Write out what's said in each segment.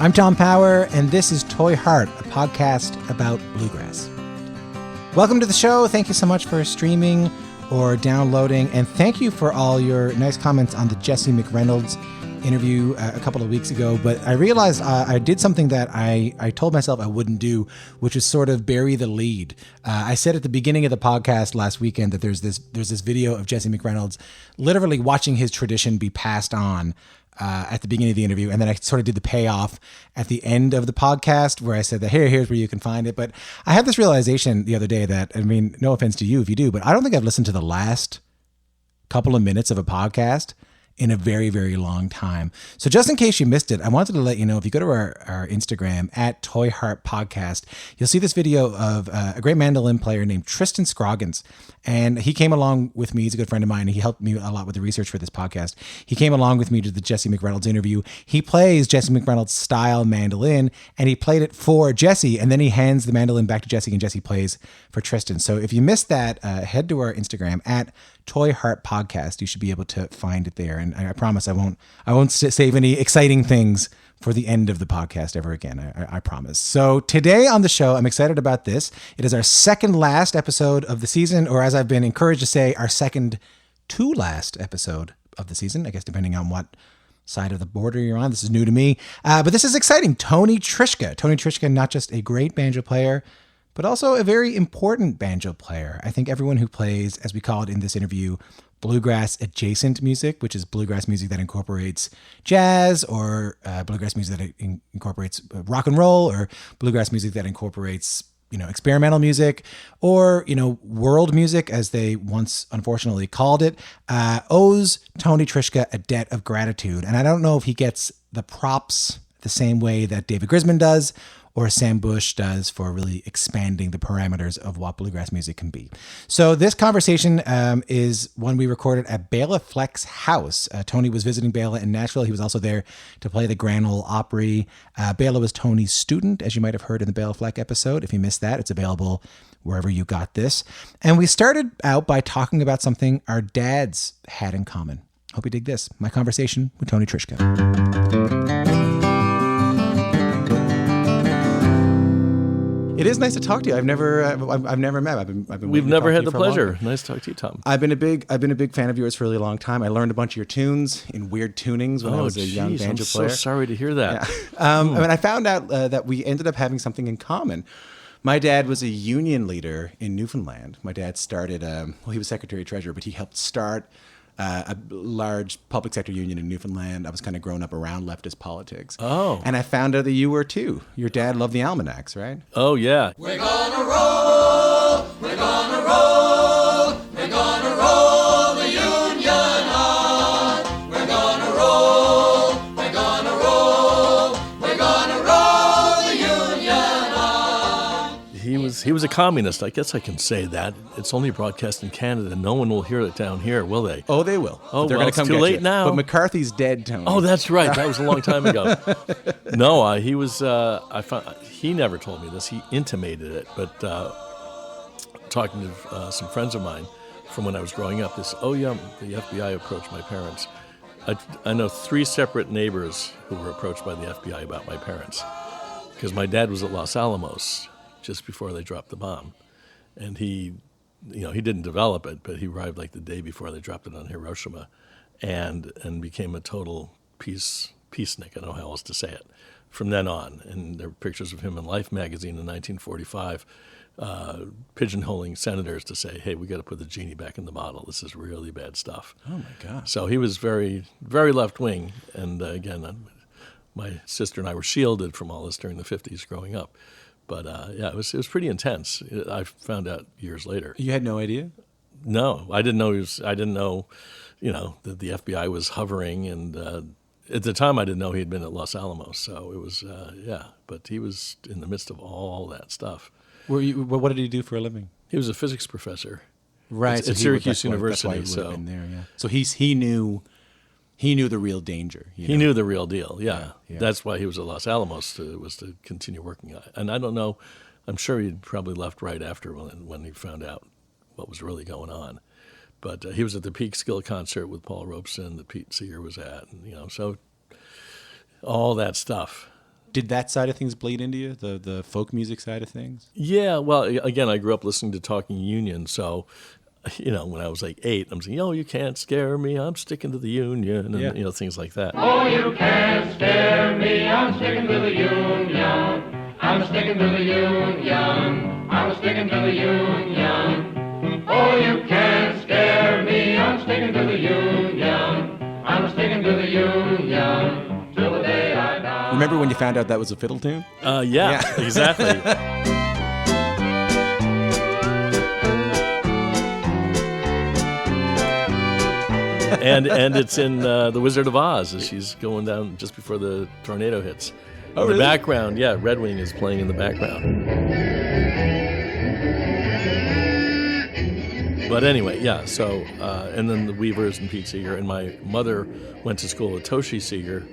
I'm Tom Power, and this is Toy Heart, a podcast about bluegrass. Welcome to the show. Thank you so much for streaming or downloading, and thank you for all your nice comments on the Jesse McReynolds interview a couple of weeks ago. But I realized I did something that I told myself I wouldn't do, which is sort of bury the lead. I said at the beginning of the podcast last weekend that there's this video of Jesse McReynolds literally watching his tradition be passed on at the beginning of the interview, and then I sort of did the payoff at the end of the podcast where I said that here's where you can find it. But I had this realization the other day that, I mean, no offense to you if you do, but I don't think I've listened to the last couple of minutes of a podcast in a very, very long time. So just in case you missed it, I wanted to let you know, if you go to our Instagram at Toy Heart Podcast, you'll see this video of a great mandolin player named Tristan Scroggins. And he came along with me. He's a good friend of mine. And he helped me a lot with the research for this podcast. He came along with me to the Jesse McReynolds interview. He plays Jesse McReynolds style mandolin, and he played it for Jesse. And then he hands the mandolin back to Jesse, and Jesse plays for Tristan. So if you missed that, head to our Instagram at Toy Heart Podcast. You should be able to find it there. And I promise I won't save any exciting things for the end of the podcast ever again. I promise. So today on the show, I'm excited about this. It is our second last episode of the season, or as I've been encouraged to say, our second to last episode of the season, I guess, depending on what side of the border you're on. This is new to me, but this is exciting. Tony Trischka. Tony Trischka, not just a great banjo player, but also a very important banjo player. I think everyone who plays, as we call it in this interview, bluegrass adjacent music, which is bluegrass music that incorporates jazz, or bluegrass music that incorporates rock and roll, or bluegrass music that incorporates, experimental music, or, world music, as they once unfortunately called it, owes Tony Trischka a debt of gratitude. And I don't know if he gets the props the same way that David Grisman does, or Sam Bush does, for really expanding the parameters of what bluegrass music can be. So this conversation is one we recorded at Bela Fleck's house. Tony was visiting Bela in Nashville. He was also there to play the Grand Ole Opry. Bela was Tony's student, as you might have heard in the Bela Fleck episode. If you missed that, it's available wherever you got this. And we started out by talking about something our dads had in common. Hope you dig this. My conversation with Tony Trischka. It is nice to talk to you. I've never met. We've never had the pleasure. Nice to talk to you, Tom. I've been a big fan of yours for a really long time. I learned a bunch of your tunes in weird tunings when I was a young banjo player. I'm so sorry to hear that. Yeah. I found out that we ended up having something in common. My dad was a union leader in Newfoundland. My dad started, he was secretary treasurer, but he helped start a large public sector union in Newfoundland. I was kind of growing up around leftist politics. Oh. And I found out that you were too. Your dad loved the almanacs, right? Oh, yeah. We're gonna roll, we're gonna roll, we're gonna roll the union on. We're gonna roll, we're gonna roll, we're gonna roll the union on. He was a communist. I guess I can say that. It's only broadcast in Canada. No one will hear it down here, will they? Oh, they will. Oh, they're well, gonna come it's too get late you. now. But McCarthy's dead, Tony. Oh, that's right. That was a long time ago. No, he was. He never told me this. He intimated it. But talking to some friends of mine from when I was growing up, the FBI approached my parents. I know 3 separate neighbors who were approached by the FBI about my parents, because my dad was at Los Alamos just before they dropped the bomb, and he didn't develop it, but he arrived like the day before they dropped it on Hiroshima, and became a total peacenik. I don't know how else to say it. From then on, and there were pictures of him in Life magazine in 1945, pigeonholing senators to say, "Hey, we got to put the genie back in the bottle. This is really bad stuff." Oh my God! So he was very, very left wing, and again, my sister and I were shielded from all this during the 50s growing up. But it was pretty intense. I found out years later. You had no idea? No, I didn't know I didn't know, that the FBI was hovering, and at the time I didn't know he had been at Los Alamos. So it was, But he was in the midst of all that stuff. What did he do for a living? He was a physics professor, right? At Syracuse University. That's why he would have been there. Yeah. So he knew. He knew the real danger. He knew the real deal, yeah. Yeah. That's why he was at Los Alamos, was to continue working on it. And I don't know, I'm sure he probably left right after when he found out what was really going on. But he was at the Peak Skill concert with Paul Robeson that Pete Seeger was at, and so all that stuff. Did that side of things bleed into you, the folk music side of things? Yeah, well, again, I grew up listening to Talking Union, so, when I was like 8, I'm saying, you can't scare me, I'm sticking to the Union, and, things like that. Oh, you can't scare me, I'm sticking to the Union. I'm sticking to the Union. I'm sticking to the Union. Oh, you can't scare me, I'm sticking to the Union. I'm sticking to the Union till the day I die. Remember when you found out that was a fiddle tune? Yeah, exactly. and it's in The Wizard of Oz as she's going down just before the tornado hits. Oh, in really? the background, Red Wing is playing in the background. But anyway, so, and then the Weavers and Pete Seeger, and my mother went to school with Toshi Seeger,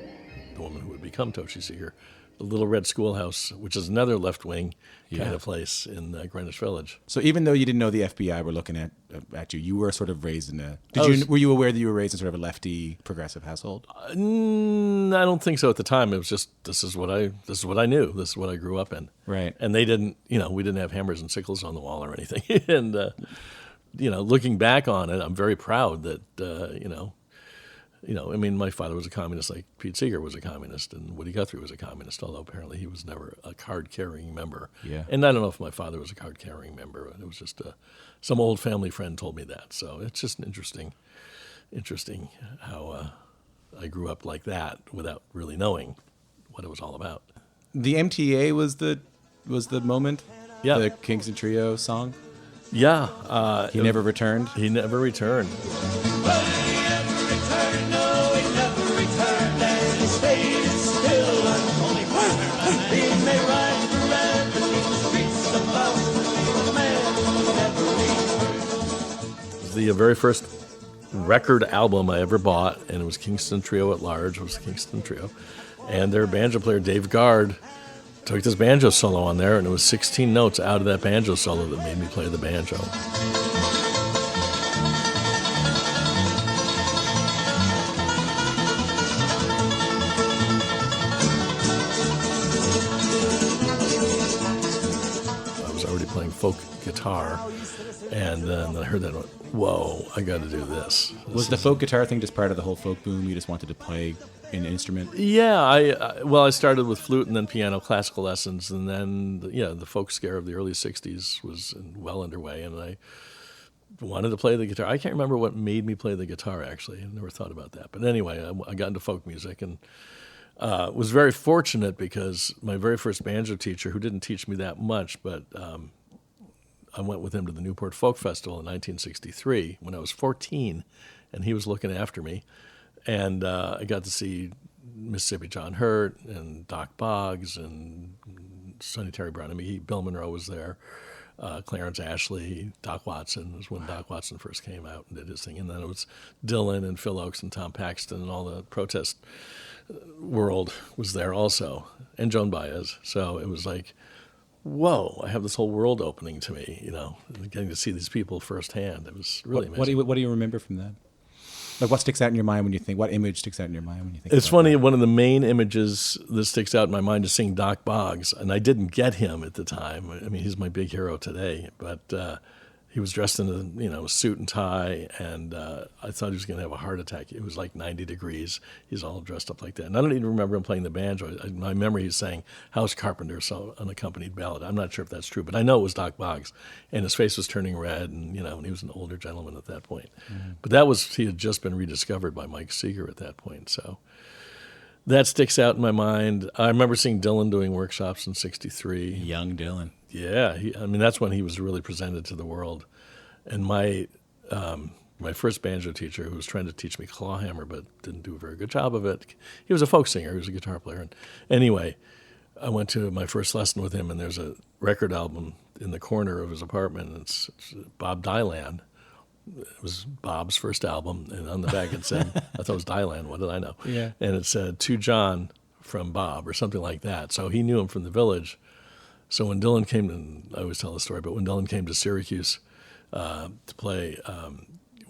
the woman who would become Toshi Seeger, the Little Red Schoolhouse, which is another left-wing kind of place in Greenwich Village. So even though you didn't know the FBI were looking at you, you were sort of raised in a... Were you aware that you were raised in sort of a lefty, progressive household? I don't think so at the time. It was just, this is what I knew. This is what I grew up in. Right. And they didn't, we didn't have hammers and sickles on the wall or anything. And, looking back on it, I'm very proud that, my father was a communist like Pete Seeger was a communist, and Woody Guthrie was a communist, although apparently he was never a card-carrying member. Yeah. And I don't know if my father was a card-carrying member. It was just some old family friend told me that. So it's just interesting how I grew up like that without really knowing what it was all about. The MTA was the moment? Yeah. The Kingston Trio song? Yeah. He never returned? He never returned. Well, he never returned, no, he never returned, and he stayed still and only quiet. He may ride forever through the streets of Boston, the man who never returned. The very first record album I ever bought, and it was Kingston Trio at Large, was the Kingston Trio, and their banjo player, Dave Guard, took this banjo solo on there, and it was 16 notes out of that banjo solo that made me play the banjo. I was already playing folk guitar, and then I heard that and went, whoa, I got to do this. Was the folk guitar thing just part of the whole folk boom? You just wanted to play an instrument? Yeah, I started with flute and then piano, classical lessons, and then the folk scare of the early '60s was well underway, and I wanted to play the guitar. I can't remember what made me play the guitar, actually. I never thought about that. But anyway, I got into folk music and was very fortunate because my very first banjo teacher, who didn't teach me that much, but I went with him to the Newport Folk Festival in 1963 when I was 14, and he was looking after me. And I got to see Mississippi John Hurt and Doc Boggs and Sonny Terry Brown. I mean, Bill Monroe was there, Clarence Ashley, Doc Watson. It was when Doc Watson first came out and did his thing. And then it was Dylan and Phil Oakes and Tom Paxton and all the protest world was there also, and Joan Baez. So it was like, whoa, I have this whole world opening to me, getting to see these people firsthand. It was really amazing. What do you remember from that? Like, what sticks out in your mind when you think? What image sticks out in your mind when you think? It's about funny. that? One of the main images that sticks out in my mind is seeing Doc Boggs, and I didn't get him at the time. I mean, he's my big hero today, but he was dressed in a suit and tie, and I thought he was going to have a heart attack. It was like 90 degrees. He's all dressed up like that, and I don't even remember him playing the banjo. My memory is saying House Carpenter, so unaccompanied ballad. I'm not sure if that's true, but I know it was Doc Boggs, and his face was turning red, and and he was an older gentleman at that point. Mm-hmm. But he had just been rediscovered by Mike Seeger at that point, so that sticks out in my mind. I remember seeing Dylan doing workshops in '63. Young Dylan. Yeah, that's when he was really presented to the world. And my first banjo teacher, who was trying to teach me clawhammer but didn't do a very good job of it, he was a folk singer, he was a guitar player. And anyway, I went to my first lesson with him, and there's a record album in the corner of his apartment, and it's Bob Dylan. It was Bob's first album, and on the back it said, I thought it was Dylan, what did I know? Yeah. And it said, to John from Bob, or something like that. So he knew him from the village. So when Dylan came to, I always tell the story, but when Dylan came to Syracuse to play,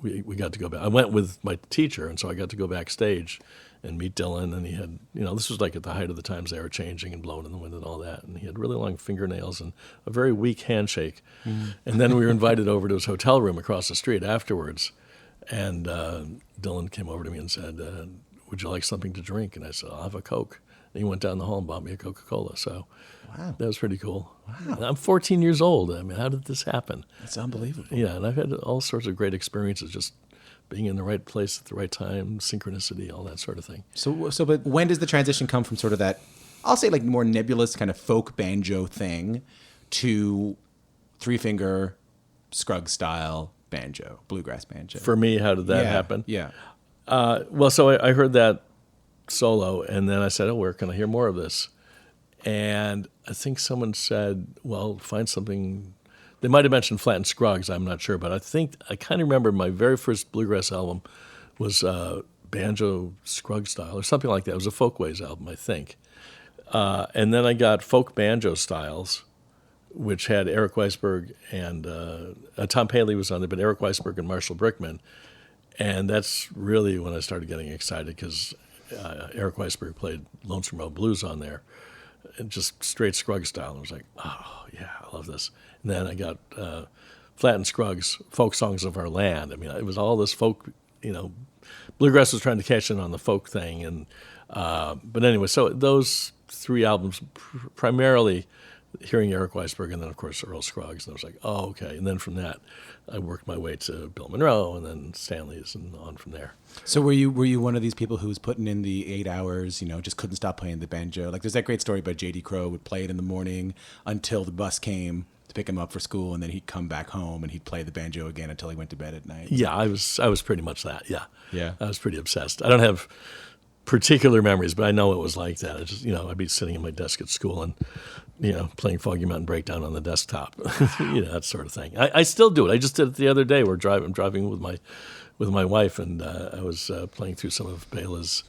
we got to go back. I went with my teacher, and so I got to go backstage and meet Dylan. And he had, this was like at the height of the times they were changing and blowing in the wind and all that. And he had really long fingernails and a very weak handshake. And then we were invited over to his hotel room across the street afterwards. And Dylan came over to me and said, would you like something to drink? And I said, I'll have a Coke. And he went down the hall and bought me a Coca-Cola. So that was pretty cool. Wow. I'm 14 years old. I mean, how did this happen? It's unbelievable. Yeah, and I've had all sorts of great experiences just being in the right place at the right time, synchronicity, all that sort of thing. But when does the transition come from sort of that, I'll say like more nebulous kind of folk banjo thing to three-finger Scruggs style banjo, bluegrass banjo? For me, how did that happen? Yeah. So I heard that solo, and then I said, where can I hear more of this? And I think someone said, well, find something. They might have mentioned Flatt and Scruggs, I'm not sure, but I kind of remember my very first bluegrass album was banjo Scruggs style or something like that. It was a Folkways album, I think. And then I got Folk Banjo Styles, which had Eric Weisberg and Tom Paley was on it, but Eric Weisberg and Marshall Brickman. And that's really when I started getting excited because Eric Weisberg played Lonesome Road Blues on there, and just straight Scruggs style. And I was like, oh, yeah, I love this. And then I got Flatt and Scruggs, Folk Songs of Our Land. I mean, it was all this folk, bluegrass was trying to catch in on the folk thing. And but anyway, so those three albums, primarily hearing Eric Weisberg and then, of course, Earl Scruggs. And I was like, oh, okay. And then from that, I worked my way to Bill Monroe and then Stanley's and on from there. So were you one of these people who was putting in the 8 hours, just couldn't stop playing the banjo? Like there's that great story about J.D. Crowe would play it in the morning until the bus came to pick him up for school, and then he'd come back home and he'd play the banjo again until he went to bed at night. Yeah, I was pretty much that, yeah. Yeah. I was pretty obsessed. I don't have particular memories, but I know it was like that. I just, I'd be sitting at my desk at school and, playing Foggy Mountain Breakdown on the desktop, that sort of thing. I still do it. I just did it the other day. I'm driving with my wife, and I was playing through some of Bela's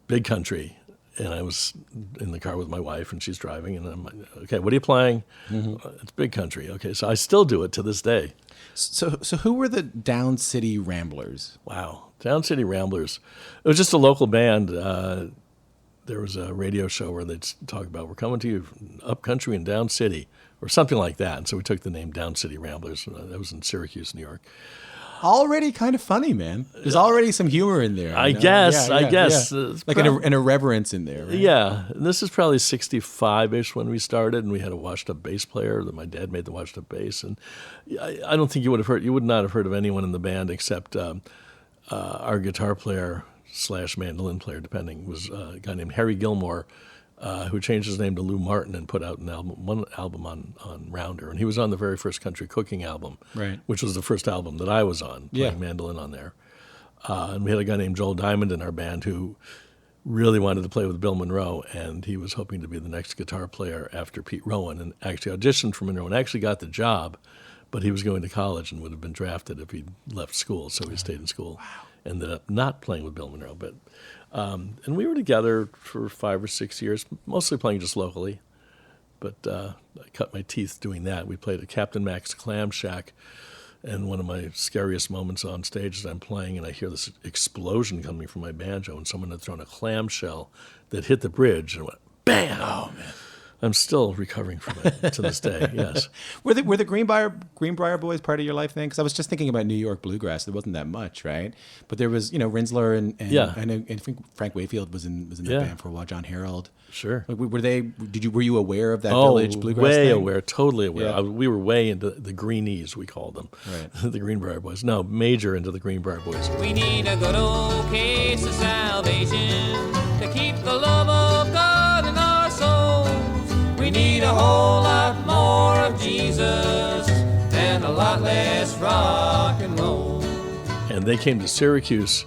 Big Country, and I was in the car with my wife, and she's driving, and I'm like, okay, what are you playing? It's Big Country. Okay, so I still do it to this day. So who were the Down City Ramblers? Wow. Down City Ramblers. It was just a local band. There was a radio show where they'd talk about, we're coming to you from up country and down city, or something like that. And so we took the name Down City Ramblers. That was in Syracuse, New York. Already kind of funny, man. There's already some humor in there. I guess. Like an irreverence in there, right? Yeah. And this is probably 65-ish when we started, and we had a washed-up bass player. My dad made the washed-up bass. And I don't think you would not have heard of anyone in the band except our guitar player / mandolin player, depending, was a guy named Harry Gilmore, who changed his name to Lou Martin and put out one album on Rounder. And he was on the very first Country Cooking album, right, which was the first album that I was on, playing mandolin on there. And we had a guy named Joel Diamond in our band who really wanted to play with Bill Monroe, and he was hoping to be the next guitar player after Pete Rowan, and actually auditioned for Monroe and actually got the job, but he was going to college and would have been drafted if he'd left school, so he stayed in school. Wow. Ended up not playing with Bill Monroe, but and we were together for 5 or 6 years, mostly playing just locally. But I cut my teeth doing that. We played at Captain Mac's Clam Shack, and one of my scariest moments on stage is I'm playing and I hear this explosion coming from my banjo, and someone had thrown a clamshell that hit the bridge and went bam. Oh man. I'm still recovering from it to this day. Yes. Were the Greenbrier Boys part of your life then? Because I was just thinking about New York bluegrass. There wasn't that much, right? But there was, Rinsler and I think Frank Wayfield was in the band for a while. John Harold. Sure. Were you aware of that village bluegrass thing? Way aware, totally aware. Yeah. We were way into the Greenies, we called them, right. The Greenbrier Boys. No, major into the Greenbrier Boys. We need a good old case of salvation to keep the love of God in our souls. We need a whole lot more of Jesus and a lot less rock and roll. And they came to Syracuse.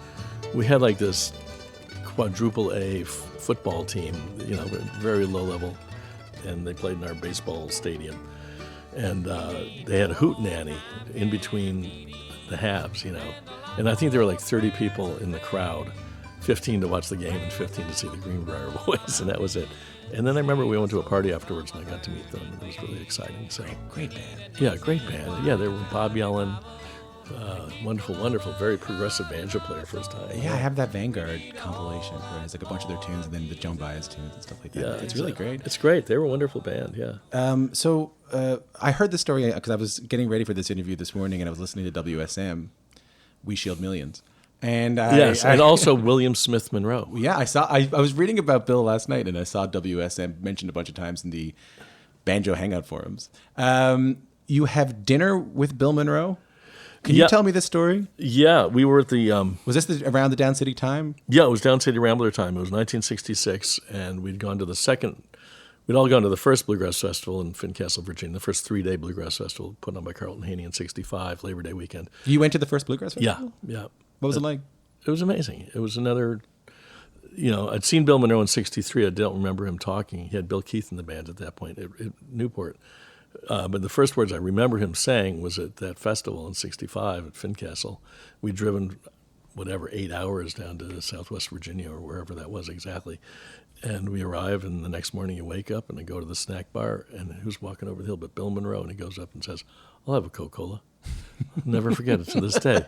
We had like this quadruple A football team, very low level, and they played in our baseball stadium. And they had a hootenanny in between the halves, And I think there were like 30 people in the crowd, 15 to watch the game and 15 to see the Greenbrier Boys, and that was it. And then I remember we went to a party afterwards, and I got to meet them. It was really exciting. So great band. Yeah, great band. Yeah, there were Bob Yellen, Wonderful, wonderful, very progressive banjo player first time. Yeah, I have that Vanguard compilation where it's like a bunch of their tunes and then the Joan Baez tunes and stuff like that. Yeah, It's really great. It's great. They were a wonderful band, yeah. So I heard the story because I was getting ready for this interview this morning and I was listening to WSM, We Shield Millions. And and also William Smith Monroe. Yeah, I was reading about Bill last night and I saw WSM mentioned a bunch of times in the Banjo Hangout forums. You have dinner with Bill Monroe? Can you tell me this story? Yeah, we were at the... Was this around the Down City time? Yeah, it was Down City Rambler time. It was 1966, and we'd gone to we'd all gone to the first Bluegrass Festival in Fincastle, Virginia, the first 3-day Bluegrass Festival put on by Carlton Haney in 65, Labor Day weekend. You went to the first Bluegrass Festival? Yeah. What was it like? It was amazing. It was another... I'd seen Bill Monroe in 63. I don't remember him talking. He had Bill Keith in the band at that point at Newport. But the first words I remember him saying was at that festival in 65 at Fincastle. We'd driven, 8 hours down to Southwest Virginia or wherever that was exactly. And we arrived, and the next morning you wake up and I go to the snack bar, and who's walking over the hill but Bill Monroe? And he goes up and says, "I'll have a Coca-Cola." Never forget it to this day.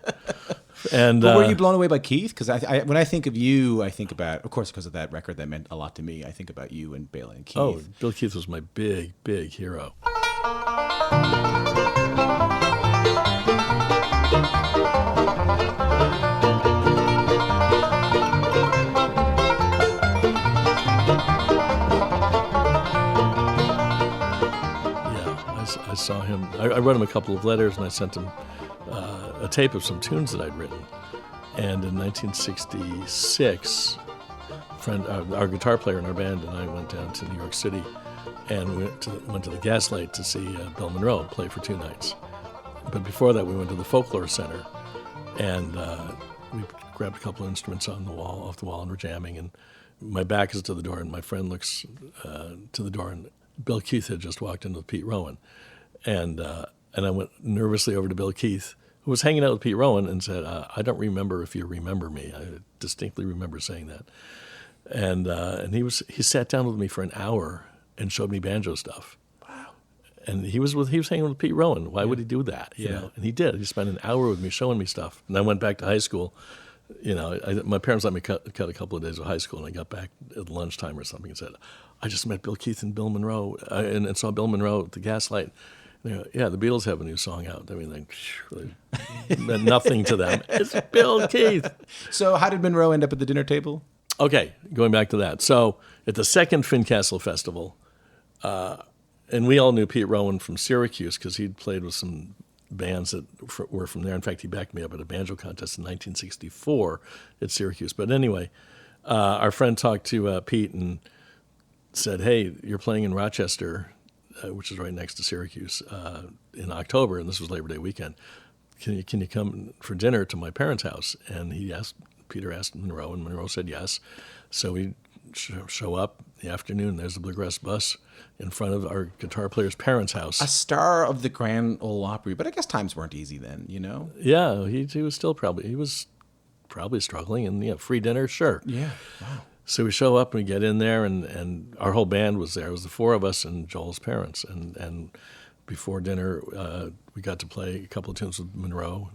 And but were you blown away by Keith? Because when I think of you, I think about, of course, because of that record that meant a lot to me, I think about you and Bela and Keith. Oh, Bill Keith was my big, big hero. I saw him. I wrote him a couple of letters, and I sent him a tape of some tunes that I'd written. And in 1966, our guitar player in our band and I went down to New York City, and we went to the Gaslight to see Bill Monroe play for 2 nights. But before that, we went to the Folklore Center, and we grabbed a couple of instruments off the wall, and we're jamming. And my back is to the door, and my friend looks to the door, and Bill Keith had just walked in with Pete Rowan. And I went nervously over to Bill Keith, who was hanging out with Pete Rowan, and said, "I don't remember if you remember me." I distinctly remember saying that. And he sat down with me for an hour and showed me banjo stuff. Wow. And he was hanging with Pete Rowan. Why would he do that? You know? And he did. He spent an hour with me showing me stuff. And I went back to high school. My parents let me cut a couple of days of high school, and I got back at lunchtime or something and said, "I just met Bill Keith and Bill Monroe and saw Bill Monroe at the Gaslight." Yeah, the Beatles have a new song out. I mean, it meant nothing to them. It's Bill Keith. So how did Monroe end up at the dinner table? Okay, going back to that. So at the second Fincastle Festival, and we all knew Pete Rowan from Syracuse because he'd played with some bands that were from there. In fact, he backed me up at a banjo contest in 1964 at Syracuse. But anyway, our friend talked to Pete and said, "Hey, you're playing in Rochester, which is right next to Syracuse, in October, and this was Labor Day weekend. Can you come for dinner to my parents' house?" And Peter asked Monroe, and Monroe said yes. So we show up in the afternoon. There's the Bluegrass bus in front of our guitar player's parents' house. A star of the Grand Ole Opry, but I guess times weren't easy then, you know? Yeah, he was still probably struggling, and free dinner, sure. Yeah, wow. So we show up and we get in there, and our whole band was there. It was the 4 of us and Joel's parents. And before dinner, we got to play a couple of tunes with Monroe.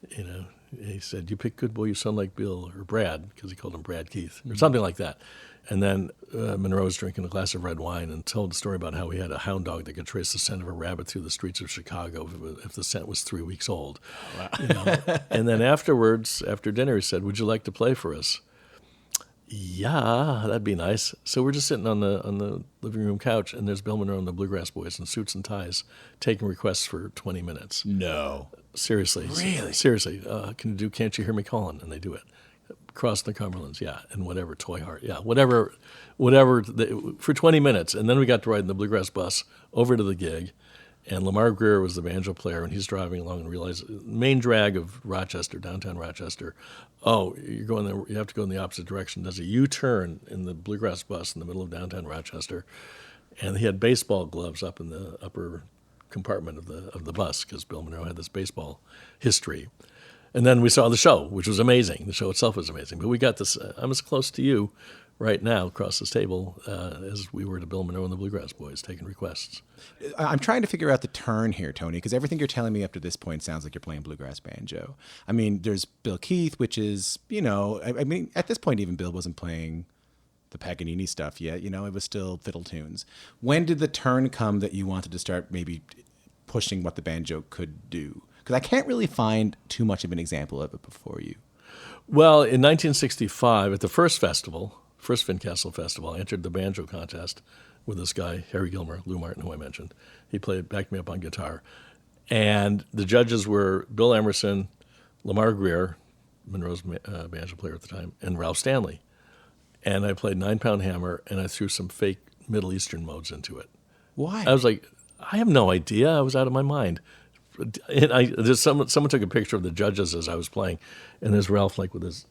He said, "You pick good boy, you sound like Bill," or Brad, because he called him Brad Keith, or something like that. And then Monroe was drinking a glass of red wine and told the story about how he had a hound dog that could trace the scent of a rabbit through the streets of Chicago if the scent was 3 weeks old. Wow. And then afterwards, after dinner, he said, "Would you like to play for us?" Yeah, that'd be nice. So we're just sitting on the living room couch, and there's Bill Monroe and the Bluegrass Boys in suits and ties taking requests for 20 minutes. No. Seriously. Really? Seriously. Can you do Can't You Hear Me Calling? And they do it. Crossing the Cumberlands, yeah, and whatever, Toy Heart, yeah, whatever, for 20 minutes. And then we got to ride in the Bluegrass bus over to the gig, and Lamar Greer was the banjo player, and he's driving along and realized main drag of Rochester, downtown Rochester. Oh, you're going there. You have to go in the opposite direction. Does a U-turn in the Bluegrass bus in the middle of downtown Rochester, and he had baseball gloves up in the upper compartment of the bus because Bill Monroe had this baseball history. And then we saw the show, which was amazing. The show itself was amazing. But we got this I'm As Close to You right now across this table as we were to Bill Monroe and the Bluegrass Boys, taking requests. I'm trying to figure out the turn here, Tony, because everything you're telling me up to this point sounds like you're playing bluegrass banjo. I mean, there's Bill Keith, which is, I mean, at this point, even Bill wasn't playing the Paganini stuff yet. It was still fiddle tunes. When did the turn come that you wanted to start maybe pushing what the banjo could do? Because I can't really find too much of an example of it before you. Well, in 1965, at the first Fincastle Festival, I entered the banjo contest with this guy, Harry Gilmer, Lou Martin, who I mentioned. He backed me up on guitar. And the judges were Bill Emerson, Lamar Greer, Monroe's banjo player at the time, and Ralph Stanley. And I played 9-pound hammer, and I threw some fake Middle Eastern modes into it. Why? I was like, I have no idea. I was out of my mind. And someone took a picture of the judges as I was playing, and there's Ralph with his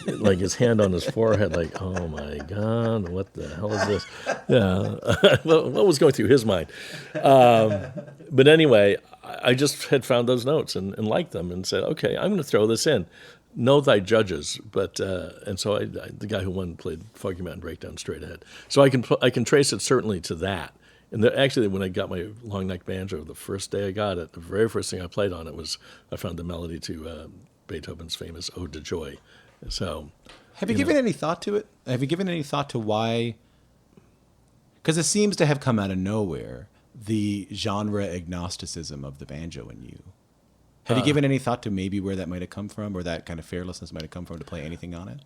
like his hand on his forehead, like, oh my God, what the hell is this? Yeah, what was going through his mind? But anyway, I just had found those notes and liked them, and said, okay, I'm going to throw this in. Know thy judges, but and so the guy who won played Foggy Mountain Breakdown straight ahead. So I can trace it certainly to that. And actually, when I got my long neck banjo, the first day I got it, the very first thing I played on it was I found the melody to Beethoven's famous Ode to Joy. So, have you given any thought to it? Have you given any thought to why? Because it seems to have come out of nowhere, the genre agnosticism of the banjo in you. Have you given any thought to maybe where that might have come from, or that kind of fearlessness might have come from to play anything on it?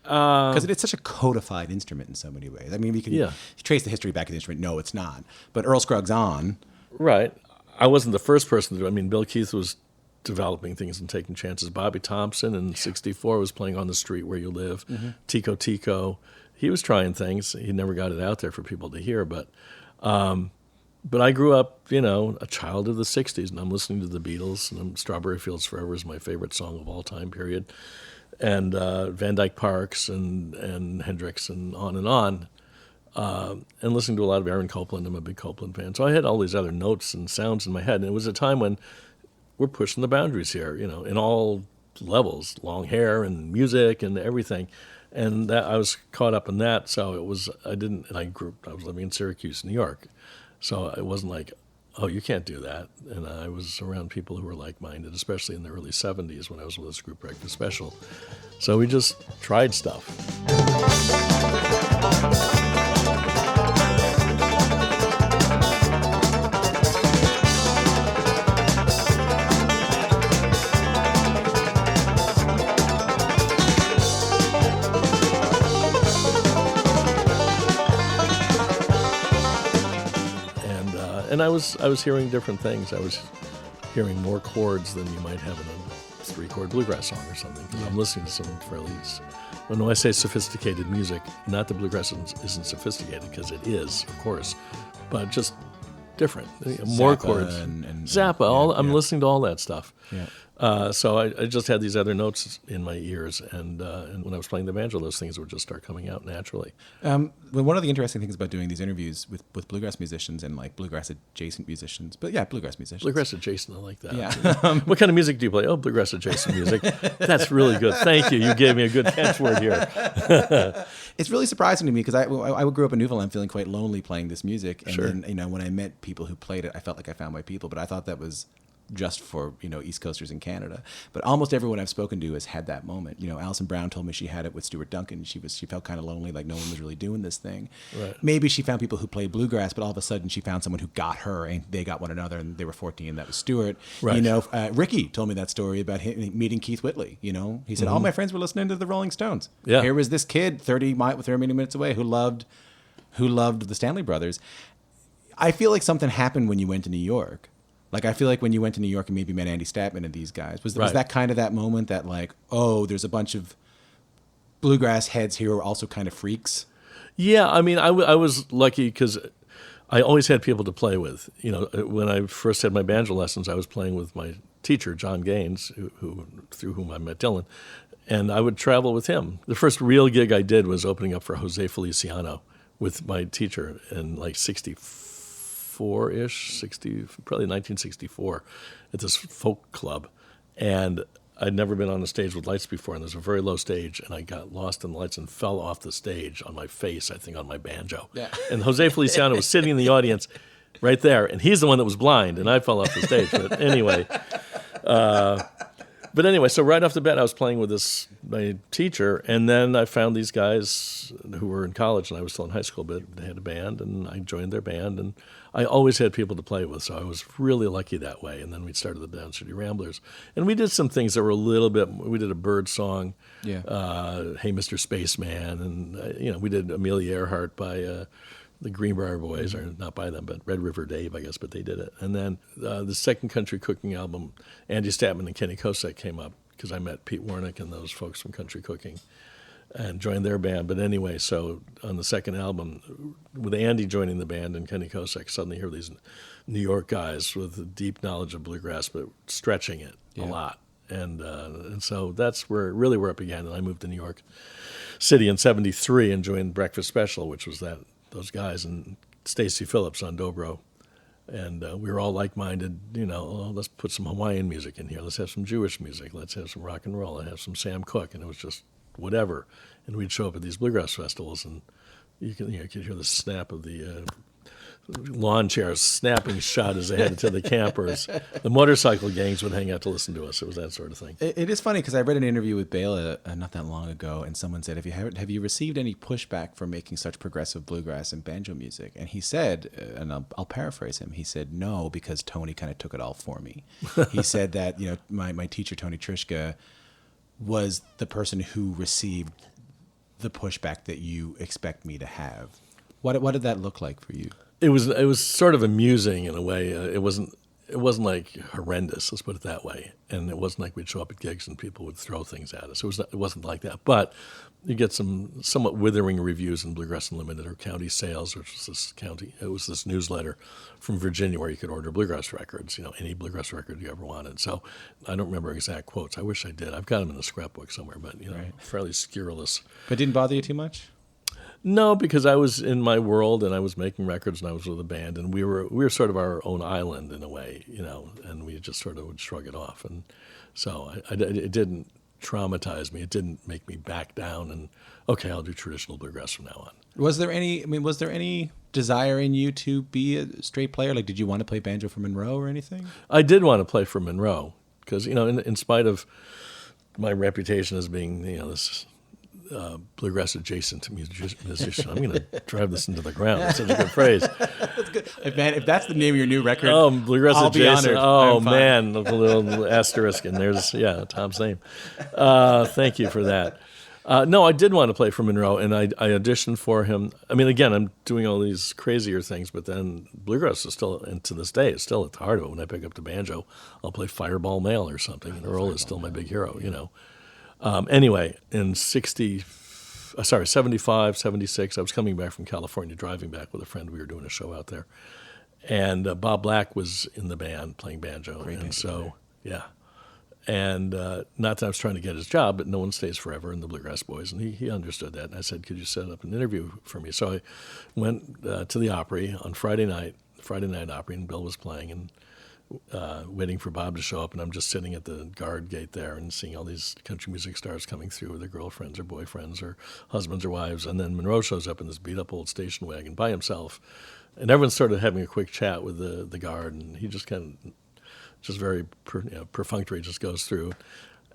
Because it's such a codified instrument in so many ways. I mean, we can trace the history back of the instrument. No, it's not. But Earl Scruggs on. Right. I wasn't the first person to do it. I mean, Bill Keith was developing things and taking chances. Bobby Thompson in '64 was playing On the Street Where You Live. Mm-hmm. Tico. He was trying things. He never got it out there for people to hear. But I grew up, a child of the '60s, and I'm listening to the Beatles, and Strawberry Fields Forever is my favorite song of all time, period. And Van Dyke Parks and Hendrix and on, and listening to a lot of Aaron Copland. I'm a big Copland fan. So I had all these other notes and sounds in my head. And it was a time when we're pushing the boundaries here, in all levels, long hair and music and everything. And I was caught up in that. So I was living in Syracuse, New York. So it wasn't like, oh, you can't do that. And I was around people who were like-minded, especially in the early 70s when I was with this group, Breakfast Special. So we just tried stuff. And I was hearing different things. I was hearing more chords than you might have in a 3-chord bluegrass song or something. Yeah. I'm listening to some fairly, when I say sophisticated music, not that bluegrass isn't sophisticated, because it is, of course, but just different. More Zappa chords. and Zappa. I'm listening to all that stuff. Yeah. So I just had these other notes in my ears, and when I was playing the banjo, those things would just start coming out naturally. Well, one of the interesting things about doing these interviews with bluegrass musicians and bluegrass adjacent musicians, bluegrass musicians. Bluegrass adjacent, I like that. Yeah. What kind of music do you play? Oh, bluegrass adjacent music. That's really good. Thank you. You gave me a good catchword here. It's really surprising to me because I grew up in Newfoundland feeling quite lonely playing this music, and Sure. then when I met people who played it, I felt like I found my people. But I thought that was just for East Coasters in Canada, but almost everyone I've spoken to has had that moment. Alison Brown told me she had it with Stuart Duncan. She felt kind of lonely, like no one was really doing this thing. Right. Maybe she found people who played bluegrass, but all of a sudden she found someone who got her, and they got one another, and they were 14. That was Stuart. Right. Ricky told me that story about him meeting Keith Whitley. He said all my friends were listening to the Rolling Stones. Yeah. Here was this kid 30 minutes away who loved the Stanley Brothers. I feel like something happened when you went to New York. I feel like when you went to New York and maybe met Andy Statman and these guys, was that kind of that moment that there's a bunch of bluegrass heads here who are also kind of freaks? Yeah, I mean, I was lucky because I always had people to play with. When I first had my banjo lessons, I was playing with my teacher, John Gaines, who through whom I met Dylan, and I would travel with him. The first real gig I did was opening up for Jose Feliciano with my teacher in 64-ish, probably 1964, at this folk club. And I'd never been on a stage with lights before, and there's a very low stage, and I got lost in the lights and fell off the stage on my face, I think, on my banjo. Yeah. And Jose Feliciano was sitting in the audience right there, and he's the one that was blind, and I fell off the stage. But anyway, so right off the bat, I was playing with my teacher, and then I found these guys who were in college, and I was still in high school, but they had a band, and I joined their band, and I always had people to play with, so I was really lucky that way. And then we started the Down City Ramblers, and we did some things that were a little bit. We did a Bird song, Yeah. "Hey Mr. Spaceman," and we did Amelia Earhart by the Greenbrier Boys, or not by them, but Red River Dave, I guess, but they did it. And then the second country cooking album, Andy Statman and Kenny Kosek came up because I met Pete Warnick and those folks from Country Cooking and joined their band. But anyway, so on the second album, with Andy joining the band and Kenny Kosek, suddenly hear these New York guys with a deep knowledge of bluegrass, but stretching it a lot. And so that's where it began. And I moved to New York City in '73 and joined Breakfast Special, which was those guys, and Stacy Phillips on dobro. And we were all like-minded, let's put some Hawaiian music in here. Let's have some Jewish music. Let's have some rock and roll. Let's have some Sam Cooke. And it was just whatever. And we'd show up at these bluegrass festivals, and you could hear the snap of the lawn chairs snapping shut as they headed to the campers. The motorcycle gangs would hang out to listen to us. It was that sort of thing. It is funny because I read an interview with Bela not that long ago, and someone said, have you received any pushback for making such progressive bluegrass and banjo music? And he said, and I'll paraphrase him, he said, no, because Tony kind of took it all for me. He said that, my teacher, Tony Trischka, was the person who received the pushback that you expect me to have. What did that look like for you? It was sort of amusing in a way. It wasn't like horrendous. Let's put it that way. And it wasn't like we'd show up at gigs and people would throw things at us. It wasn't like that. But you get some somewhat withering reviews in Bluegrass Unlimited or County Sales, which was this newsletter from Virginia where you could order bluegrass records. Any bluegrass record you ever wanted. So I don't remember exact quotes. I wish I did. I've got them in a scrapbook somewhere, but Right. fairly scurrilous. But didn't bother you too much? No, because I was in my world and I was making records and I was with a band, and we were sort of our own island in a way, and we just sort of would shrug it off. And so it didn't traumatize me. It didn't make me back down and, okay, I'll do traditional bluegrass from now on. Was there any desire in you to be a straight player? Like, did you want to play banjo for Monroe or anything? I did want to play for Monroe because, in spite of my reputation as being, this bluegrass adjacent musician. I'm going to drive this into the ground. That's such a good phrase. That's good. If that's the name of your new record, bluegrass I'll be adjacent. honored. Oh I'm fine. man, look, a little asterisk, and there's Tom's name. Thank you for that. No, I did want to play for Monroe, and I auditioned for him. I mean, again, I'm doing all these crazier things, but then bluegrass is still, and to this day, it's still at the heart of it. When I pick up the banjo, I'll play Fireball Mail or something, and Earl is still my big hero, Anyway, in 75, 76, I was coming back from California, driving back with a friend. We were doing a show out there. And Bob Black was in the band playing banjo. And not that I was trying to get his job, but no one stays forever in the Bluegrass Boys. And he understood that. And I said, could you set up an interview for me? So I went to the Opry on Friday night Opry, and Bill was playing, and waiting for Bob to show up, and I'm just sitting at the guard gate there and seeing all these country music stars coming through with their girlfriends or boyfriends or husbands or wives, and then Monroe shows up in this beat-up old station wagon by himself, and everyone started having a quick chat with the guard, and he just kind of, just very perfunctory, just goes through.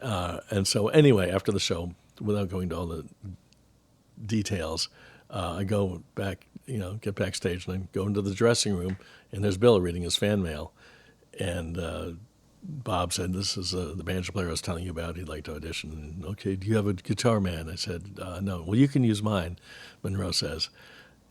And so anyway, after the show, without going to all the details, I go back, get backstage, and I go into the dressing room, and there's Bill reading his fan mail. And Bob said, this is the banjo player I was telling you about. He'd like to audition. And, okay, do you have a guitar man? I said, no. Well, you can use mine, Monroe says.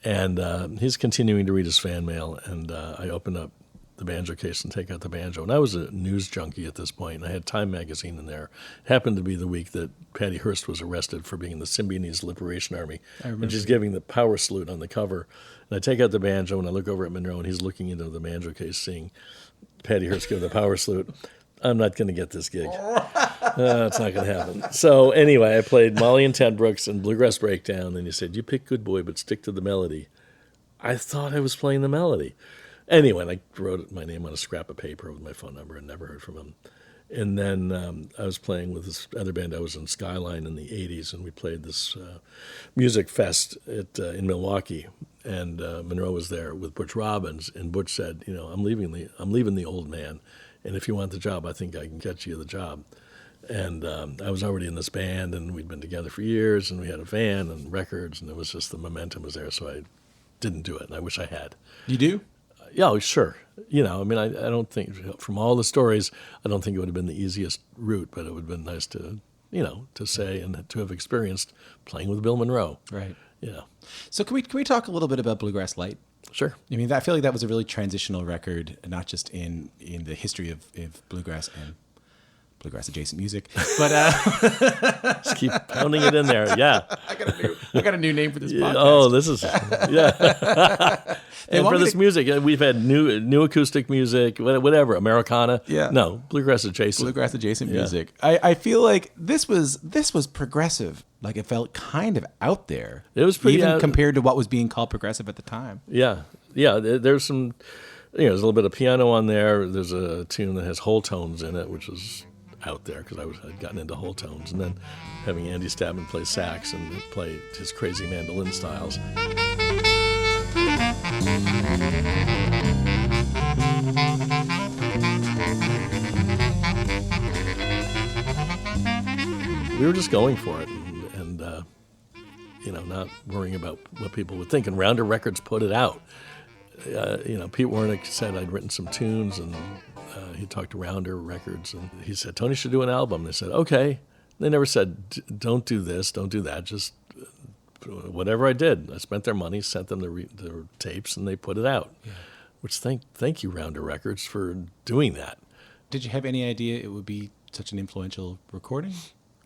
And he's continuing to read his fan mail, and I open up the banjo case and take out the banjo. And I was a news junkie at this point, and I had Time magazine in there. It happened to be the week that Patty Hearst was arrested for being in the Symbionese Liberation Army. And she's giving the power salute on the cover. And I take out the banjo, and I look over at Monroe, and he's looking into the banjo case, seeing Patty Hearst give the power salute. I'm not going to get this gig. It's not going to happen. So anyway, I played Molly and Ted Brooks and Bluegrass Breakdown, and he said, you pick Good Boy, but stick to the melody. I thought I was playing the melody. Anyway, I wrote my name on a scrap of paper with my phone number and never heard from him. And then I was playing with this other band. I was in Skyline in the 80s, and we played this music fest in Milwaukee. And Monroe was there with Butch Robbins, and Butch said, I'm leaving the old man, and if you want the job, I think I can get you the job. And I was already in this band, and we'd been together for years, and we had a van and records, and it was just the momentum was there, so I didn't do it, and I wish I had. You do? Yeah, oh, sure. I don't think, from all the stories, I don't think it would have been the easiest route, but it would have been nice to, to say and to have experienced playing with Bill Monroe. Right. Yeah. So can we talk a little bit about Bluegrass Light? Sure. I mean, I feel like that was a really transitional record, not just in the history of bluegrass and bluegrass adjacent music, but Just keep pounding it in there. Yeah. I got a new name for this podcast. Oh, this is, yeah. And for this music, we've had new acoustic music, whatever, Americana. Yeah. No, bluegrass adjacent. Bluegrass adjacent music. I feel like this was progressive. Like it felt kind of out there. It was pretty even compared to what was being called progressive at the time. Yeah. Yeah. There's some, there's a little bit of piano on there. There's a tune that has whole tones in it, which was out there because I'd gotten into whole tones. And then having Andy Stavin play sax and play his crazy mandolin styles. We were just going for it and not worrying about what people would think. And Rounder Records put it out. Pete Wernick said I'd written some tunes, and he talked to Rounder Records, and he said, Tony should do an album. They said, okay. They never said, don't do this, don't do that, just whatever I did. I spent their money, sent them the tapes, and they put it out. Yeah. Which thank you, Rounder Records, for doing that. Did you have any idea it would be such an influential recording?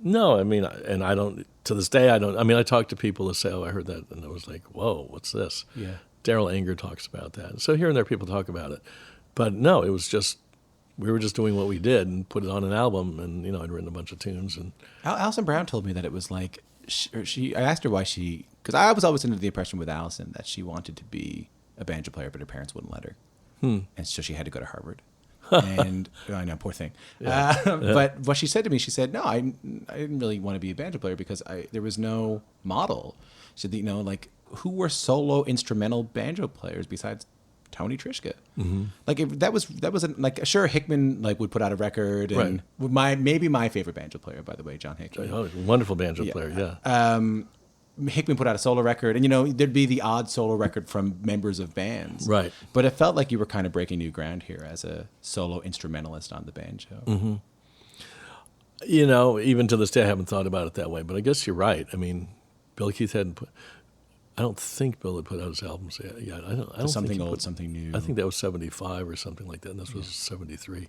No, I mean, and I don't, to this day, I don't, I mean, I talk to people that say, oh, I heard that, and I was like, whoa, what's this? Yeah. Daryl Anger talks about that. So here and there people talk about it. But no, it was just, we were just doing what we did and put it on an album, and, I'd written a bunch of tunes. And Alison Brown told me that it was like, I asked her why because I was always under the impression with Alison that she wanted to be a banjo player, but her parents wouldn't let her. And so she had to go to Harvard. And I know, poor thing. Yeah. But what she said to me, she said, no, I didn't really want to be a banjo player because there was no model. She said, who were solo instrumental banjo players besides Tony Trischka? Mm-hmm. Like that was sure, Hickman would put out a record, and maybe my favorite banjo player, by the way, John Hickman. Oh, wonderful banjo player, yeah. Hickman put out a solo record, and there'd be the odd solo record from members of bands. Right. But it felt like you were kind of breaking new ground here as a solo instrumentalist on the banjo. Mm-hmm. Even to this day, I haven't thought about it that way, but I guess you're right. I mean, Bill Keith I don't think Bill had put out his albums yet. I don't something think old, something new. I think that was 75 or something like that, and this was 73.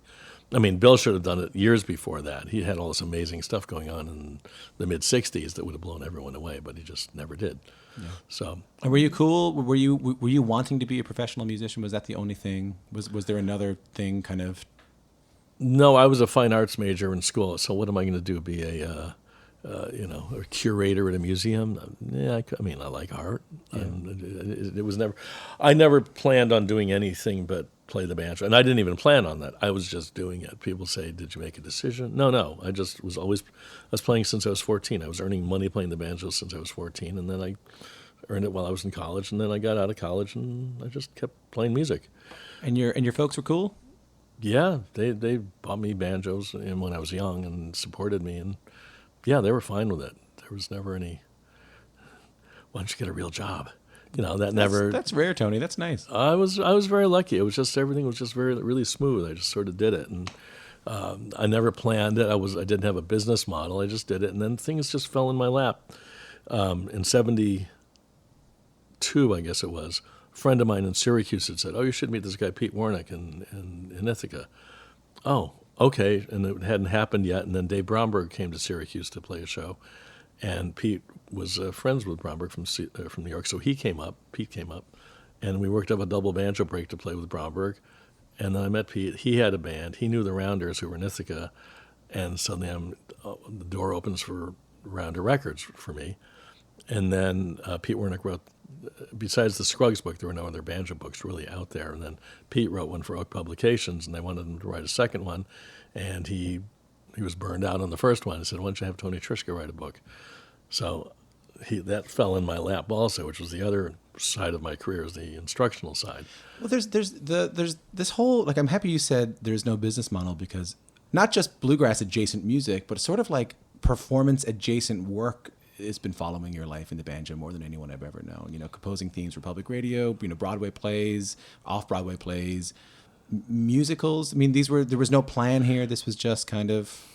I mean, Bill should have done it years before that. He had all this amazing stuff going on in the mid-'60s that would have blown everyone away, but he just never did. Yeah. So. And were you cool? Were you wanting to be a professional musician? Was that the only thing? Was there another thing kind of? No, I was a fine arts major in school, so what am I going to do, be a curator at a museum? Yeah, I like art. Yeah. It was never. I never planned on doing anything but play the banjo, and I didn't even plan on that. I was just doing it. People say, "Did you make a decision?" No. I just was always. I was playing since I was 14. I was earning money playing the banjo since I was 14, and then I earned it while I was in college, and then I got out of college, and I just kept playing music. And your folks were cool? Yeah, they bought me banjos when I was young and supported me, and. Yeah, they were fine with it. There was never any, why don't you get a real job? That's rare, Tony. That's nice. I was very lucky. It was just, everything was just really smooth. I just sort of did it. And I never planned it. I didn't have a business model. I just did it. And then things just fell in my lap. In 72, I guess it was, a friend of mine in Syracuse had said, oh, you should meet this guy, Pete Wernick in Ithaca. Oh, okay, and it hadn't happened yet, and then Dave Bromberg came to Syracuse to play a show, and Pete was friends with Bromberg from New York, so Pete came up, and we worked up a double banjo break to play with Bromberg, and then I met Pete. He had a band. He knew the Rounders who were in Ithaca, and suddenly the door opens for Rounder Records for me, And then Pete Wernick wrote, besides the Scruggs book, there were no other banjo books really out there. And then Pete wrote one for Oak Publications, and they wanted him to write a second one. And he was burned out on the first one. He said, why don't you have Tony Trischka write a book? So that fell in my lap also, which was the other side of my career, is the instructional side. Well, there's this whole, like, I'm happy you said there's no business model, because not just bluegrass adjacent music, but sort of like performance adjacent work has been following your life in the banjo more than anyone I've ever known. You know, composing themes for public radio, Broadway plays, off-Broadway plays, musicals. I mean, there was no plan here. This was just kind of...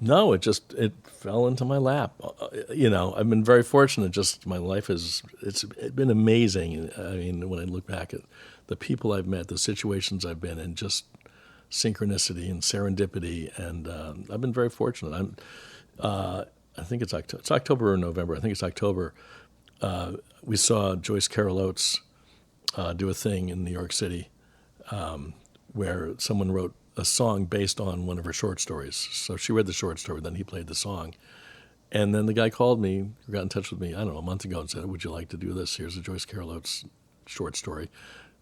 No, it fell into my lap. I've been very fortunate. Just my life it's been amazing. I mean, when I look back at the people I've met, the situations I've been in, just synchronicity and serendipity, and I've been very fortunate. I think it's October or November. I think it's October. We saw Joyce Carol Oates do a thing in New York City where someone wrote a song based on one of her short stories. So she read the short story, then he played the song. And then the guy called me, got in touch with me, I don't know, a month ago, and said, would you like to do this? Here's a Joyce Carol Oates short story.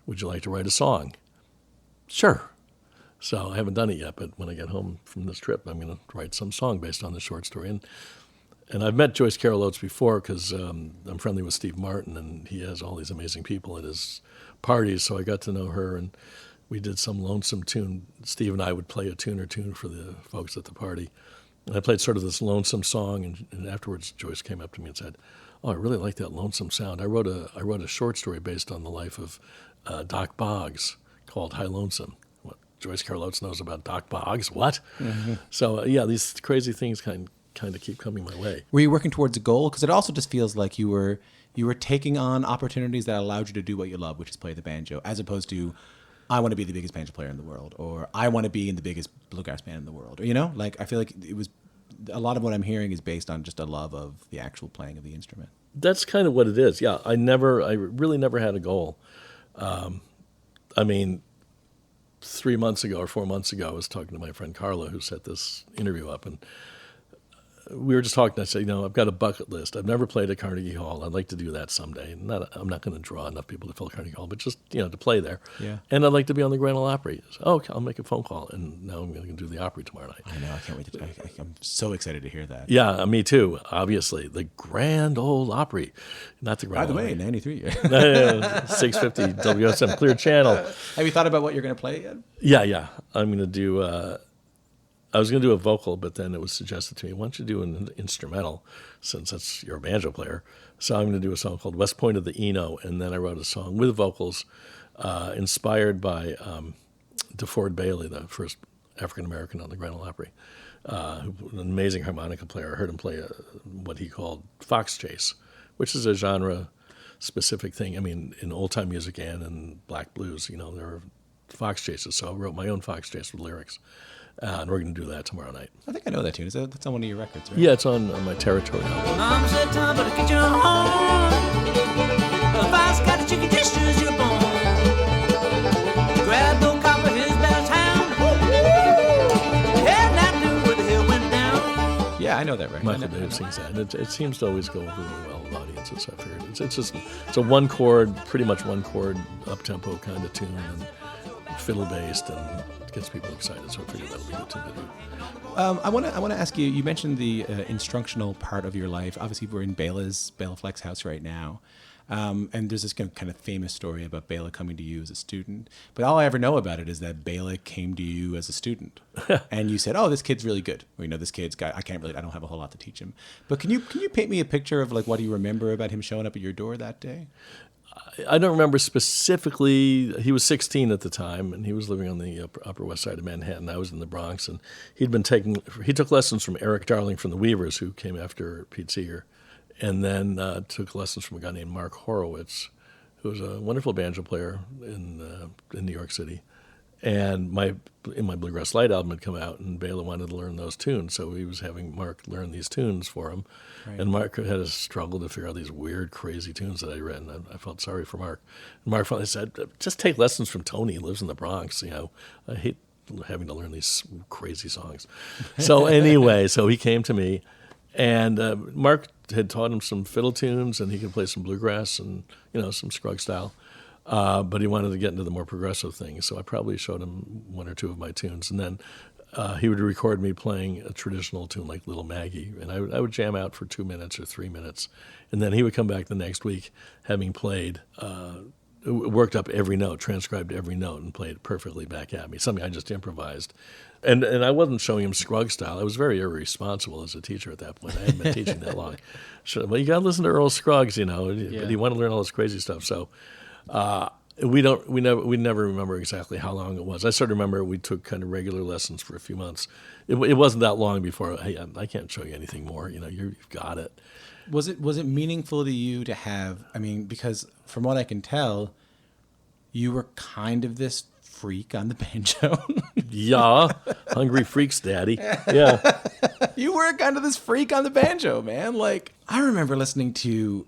Would you like to write a song? Sure. So I haven't done it yet, but when I get home from this trip, I'm going to write some song based on the short story. And I've met Joyce Carol Oates before because I'm friendly with Steve Martin, and he has all these amazing people at his parties. So I got to know her, and we did some lonesome tune. Steve and I would play a tune or two for the folks at the party. And I played sort of this lonesome song, and afterwards Joyce came up to me and said, "Oh, I really like that lonesome sound. I wrote a short story based on the life of Doc Boggs called High Lonesome." What Joyce Carol Oates knows about Doc Boggs? What? Mm-hmm. So these crazy things kind of keep coming my way. Were you working towards a goal? Because it also just feels like you were taking on opportunities that allowed you to do what you love, which is play the banjo, as opposed to, I want to be the biggest banjo player in the world, or I want to be in the biggest bluegrass band in the world. Or, I feel like it was a lot of what I'm hearing is based on just a love of the actual playing of the instrument. That's kind of what it is. Yeah, I really never had a goal. 3 months ago or 4 months ago, I was talking to my friend Carla, who set this interview up, and we were just talking. I said, I've got a bucket list. I've never played at Carnegie Hall. I'd like to do that someday. I'm not going to draw enough people to fill Carnegie Hall, but just to play there. Yeah. And I'd like to be on the Grand Ole Opry. So, okay, I'll make a phone call, and now I'm going to do the Opry tomorrow night. I know. I can't wait I'm so excited to hear that. Yeah, me too. Obviously, the Grand Ole Opry, not the Grand. By the Ole way, 93. 650 WSM Clear Channel. Have you thought about what you're going to play yet? Yeah. I'm going to do. I was going to do a vocal, but then it was suggested to me, why don't you do an instrumental, since you're a banjo player. So I'm going to do a song called West Point of the Eno, and then I wrote a song with vocals inspired by DeFord Bailey, the first African-American on the Grand Ole Opry, an amazing harmonica player. I heard him play what he called fox chase, which is a genre-specific thing. I mean, in old-time music and in black blues, there are fox chases. So I wrote my own fox chase with lyrics. And we're going to do that tomorrow night. I think I know that tune. That's on one of your records, right? Yeah, it's on my Territory album. Mom said, "Tom, better get your home. The fire's got the chicken dishes you're born. Grab no copper, his best hound. Head that dude where the hill went down." Yeah, I know that record. Michael Dave sings that. And it seems to always go over really well with audiences, I figured. It's a one chord, pretty much one chord, up-tempo kind of tune, and fiddle-based, and it gets people excited, so I figured that'll be a good tune to do. I want to ask you, you mentioned the instructional part of your life. Obviously, we're in Bela Fleck's house right now. And there's this kind of famous story about Bela coming to you as a student. But all I ever know about it is that Bela came to you as a student. And you said, "Oh, this kid's really good." Or, this kid's got, I don't have a whole lot to teach him. But can you paint me a picture of what do you remember about him showing up at your door that day? I don't remember specifically. He was 16 at the time, and he was living on the Upper West Side of Manhattan. I was in the Bronx, and he took lessons from Eric Darling from the Weavers, who came after Pete Seeger, and then took lessons from a guy named Mark Horowitz, who was a wonderful banjo player in New York City. And my Bluegrass Light album had come out, and Bela wanted to learn those tunes, so he was having Mark learn these tunes for him. Right. And Mark had a struggle to figure out these weird, crazy tunes that I'd written. I felt sorry for Mark. And Mark finally said, "Just take lessons from Tony. He lives in the Bronx. I hate having to learn these crazy songs." So anyway, so he came to me, and Mark had taught him some fiddle tunes, and he could play some bluegrass and some Scruggs style. But he wanted to get into the more progressive things, so I probably showed him one or two of my tunes, and then he would record me playing a traditional tune like Little Maggie, and I would jam out for 2 minutes or 3 minutes, and then he would come back the next week having played, worked up every note, transcribed every note, and played it perfectly back at me, something I just improvised. And I wasn't showing him Scruggs style. I was very irresponsible as a teacher at that point. I hadn't been teaching that long. Well, you got to listen to Earl Scruggs, but you want to learn all this crazy stuff, so... we never remember exactly how long it was. I sort of remember we took kind of regular lessons for a few months. It wasn't that long before, hey, I can't show you anything more. You've got it. Was it meaningful to you to have? I mean, because from what I can tell, you were kind of this freak on the banjo. Yeah, hungry freaks, Daddy. Yeah, you were kind of this freak on the banjo, man. Like I remember listening to.